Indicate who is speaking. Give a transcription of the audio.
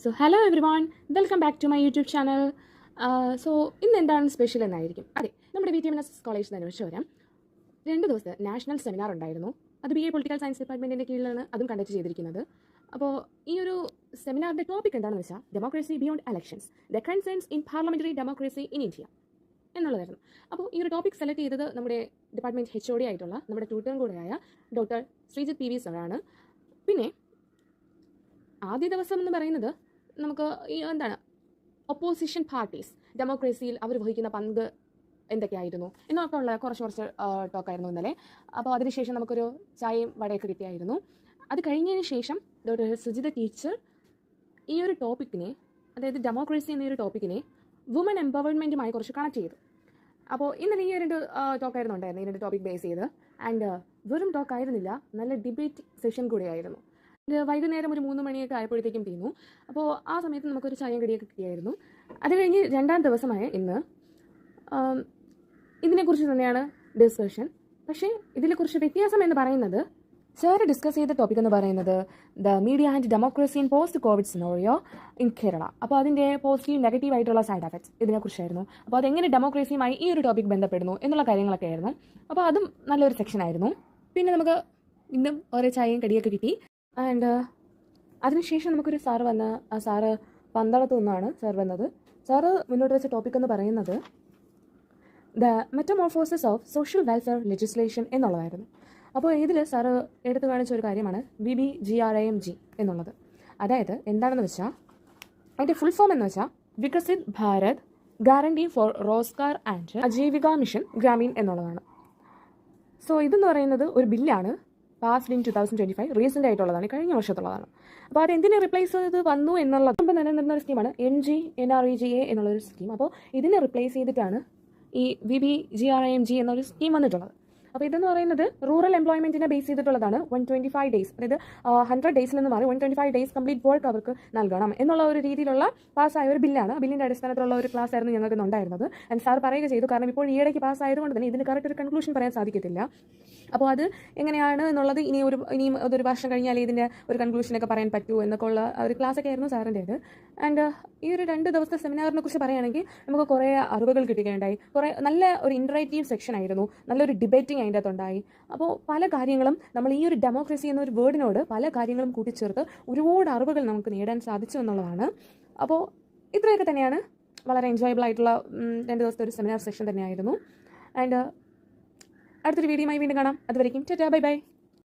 Speaker 1: So hello everyone, welcome back to my YouTube channel. So ഇന്ന് എന്താണ് special എന്നായിരിക്കും. അതെ, നമ്മുടെ VTMNS കോളേജിൽ നിന്ന് അനുവദിച്ചു വരാം 2 ദിവസത്തെ നാഷണൽ സെമിനാർ ഉണ്ടായിരുന്നു. അത് BA പൊളിറ്റിക്കൽ സയൻസ് ഡിപ്പാർട്ട്മെൻറ്റിൻ്റെ കീഴിലാണ് അതും കണ്ടക്ട് ചെയ്തിരിക്കുന്നത്. അപ്പോൾ ഈ ഒരു സെമിനാറിൻ്റെ ടോപ്പിക് എന്താണെന്ന് വെച്ചാൽ democracy beyond elections the concerns in parliamentary democracy in India എന്നുള്ളതായിരുന്നു. അപ്പോൾ ഈ ഒരു ടോപ്പിക് സെലക്ട് ചെയ്തത് നമ്മുടെ ഡിപ്പാർട്ട്മെൻറ്റ് HOD ആയിട്ടുള്ള നമ്മുടെ ട്യൂട്ടറും കൂടെയായ ഡോക്ടർ ശ്രീജിത്ത് PV സാറാണ്. പിന്നെ ആദ്യ ദിവസം എന്ന് പറയുന്നത് നമുക്ക് ഈ എന്താണ് ഒപ്പോസിഷൻ പാർട്ടീസ് ഡെമോക്രസിയിൽ അവർ വഹിക്കുന്ന പങ്ക് എന്തൊക്കെയായിരുന്നു എന്നൊക്കെ ഉള്ള കുറച്ച് ടോക്കായിരുന്നു ഇന്നലെ. അപ്പോൾ അതിനുശേഷം നമുക്കൊരു ചായയും വടയൊക്കെ കിട്ടിയായിരുന്നു. അത് കഴിഞ്ഞതിന് ശേഷം ഡോക്ടർ സുജിത ടീച്ചർ ഈ ഒരു ടോപ്പിക്കിനെ, അതായത് ഡെമോക്രസി എന്നൊരു ടോപ്പിക്കിനെ വുമൻ എംപവർമെൻറ്റുമായി കുറച്ച് കണക്ട് ചെയ്തു. അപ്പോൾ ഇന്നലെ ഈ രണ്ട് ടോക്കായിരുന്നു ഉണ്ടായിരുന്നു, ഈ രണ്ട് ടോപ്പിക് ബേസ് ചെയ്ത്. ആൻഡ് വെറും ടോക്കായിരുന്നില്ല, നല്ല ഡിബേറ്റ് സെഷൻ കൂടെയായിരുന്നു. വൈകുന്നേരം ഒരു 3 മണിയൊക്കെ ആയപ്പോഴത്തേക്കും തീർന്നു. അപ്പോൾ ആ സമയത്ത് നമുക്കൊരു ചായയും കടിയൊക്കെ കിട്ടിയായിരുന്നു. അത് കഴിഞ്ഞ് രണ്ടാം ദിവസമായ ഇന്ന് ഇതിനെക്കുറിച്ച് തന്നെയാണ് ഡിസ്കഷൻ. പക്ഷേ ഇതിനെക്കുറിച്ച് വ്യത്യാസം എന്ന് പറയുന്നത്, സാർ ഡിസ്കസ് ചെയ്ത ടോപ്പിക് എന്ന് പറയുന്നത് the media and democracy in post COVID scenario in Kerala. അപ്പോൾ അതിൻ്റെ പോസിറ്റീവ് നെഗറ്റീവ് ആയിട്ടുള്ള സൈഡ് എഫക്ട്സ് ഇതിനെക്കുറിച്ചായിരുന്നു. അപ്പോൾ അതെങ്ങനെ ഡെമോക്രസിയുമായി ഈ ഒരു ടോപ്പിക് ബന്ധപ്പെടുന്നു എന്നുള്ള കാര്യങ്ങളൊക്കെ ആയിരുന്നു. അപ്പോൾ അതും നല്ലൊരു സെക്ഷനായിരുന്നു. പിന്നെ നമുക്ക് ഇന്നും ഓരോ ചായയും കടിയൊക്കെ കിട്ടി. ആൻഡ് അതിനുശേഷം നമുക്കൊരു സാറ് വന്ന്, ആ സാറ് പന്തളത്തു നിന്നാണ് സാർ വന്നത്. സാറ് മുന്നോട്ട് വെച്ച ടോപ്പിക് എന്ന് പറയുന്നത് the metamorphosis of social welfare legislation എന്നുള്ളതായിരുന്നു. അപ്പോൾ ഇതിൽ സാറ് എടുത്തു കാണിച്ച ഒരു കാര്യമാണ് VBGRAMG എന്നുള്ളത്. അതായത് എന്താണെന്ന് വെച്ചാൽ അതിൻ്റെ ഫുൾ ഫോം എന്ന് വെച്ചാൽ Viksit Bharat guarantee for Rozgar and Ajeevika mission Gramin എന്നുള്ളതാണ്. സോ ഇതെന്ന് പറയുന്നത് ഒരു ബില്ലാണ്, പാസ്ഡ് ഇൻ 2025, റീസെൻ്റ് ആയിട്ടുള്ളതാണ്, കഴിഞ്ഞ വർഷത്തുള്ളതാണ്. അപ്പോൾ അത് എന്തിനെ റിപ്ലേസ് ചെയ്ത് വന്നു എന്നുള്ളത് മുമ്പ് നിലനിന്ന ഒരു സ്കീമാണ് NREGA എന്നുള്ളൊരു സ്കീം. അപ്പോൾ ഇതിനെ റിപ്ലേസ് ചെയ്തിട്ടാണ് ഈ VBGRAMG എന്നൊരു സ്കീം വന്നിട്ടുള്ളത്. അപ്പോൾ ഇതെന്ന് പറയുന്നത് റൂറൽ എംപ്ലോയ്മെൻറ്റിനെ ബേസ് ചെയ്തിട്ടുള്ളതാണ്. 125 ഡേയ്സ്, അതായത് 100 ഡേയ്സിൽ നിന്ന് മാറി 125 ഡേയ്സ് കംപ്ലീറ്റ് വർക്ക് അവർക്ക് നൽകണം എന്നുള്ള ഒരു രീതിയിലുള്ള പാസ്സായ ഒരു ബില്ലാണ്. ബില്ലിൻ്റെ അടിസ്ഥാനത്തിലുള്ള ഒരു ക്ലാസ് ആയിരുന്നു ഞങ്ങൾക്ക് ഉണ്ടായിരുന്നത്. ആൻഡ് സാർ പറയുക ചെയ്തു, കാരണം ഇപ്പോൾ ഈയിടയ്ക്ക് പാസ്സായതുകൊണ്ട് തന്നെ ഇതിന് കറക്റ്റ് ഒരു കൺക്ലൂഷൻ പറയാൻ സാധിക്കത്തില്ല. അപ്പോൾ അത് എങ്ങനെയാണ് എന്നുള്ളത് ഇനിയും അതൊരു വർഷം കഴിഞ്ഞാൽ ഇതിൻ്റെ ഒരു കൺക്ലൂഷനൊക്കെ പറയാൻ പറ്റുമോ എന്നൊക്കെ ഉള്ള ഒരു ക്ലാസ്സൊക്കെ ആയിരുന്നു സാറിൻ്റേത്. ആൻഡ് ഈ ഒരു 2 ദിവസത്തെ സെമിനാറിനെ കുറിച്ച് പറയുകയാണെങ്കിൽ നമുക്ക് കുറേ അറിവുകൾ കിട്ടുകയുണ്ടായി. കുറേ നല്ല ഒരു ഇൻട്രാക്റ്റീവ് സെക്ഷൻ ആയിരുന്നു, നല്ലൊരു ഡിബേറ്റിംഗ് അതിൻ്റെ അകത്തുണ്ടായി. അപ്പോൾ പല കാര്യങ്ങളും നമ്മൾ ഈ ഒരു ഡെമോക്രസി എന്നൊരു വേർഡിനോട് പല കാര്യങ്ങളും കൂട്ടിച്ചേർത്ത് ഒരുപാട് അറിവുകൾ നമുക്ക് നേടാൻ സാധിച്ചു എന്നുള്ളതാണ്. അപ്പോൾ ഇത്രയൊക്കെ തന്നെയാണ്, വളരെ എൻജോയബിൾ ആയിട്ടുള്ള 2 ദിവസത്തെ ഒരു സെമിനാർ സെഷൻ തന്നെയായിരുന്നു. ആൻഡ് അടുത്തൊരു വീഡിയോയുമായി വീണ്ടും കാണാം. അതുവരേക്കും ടാറ്റാ, ബൈ ബൈ.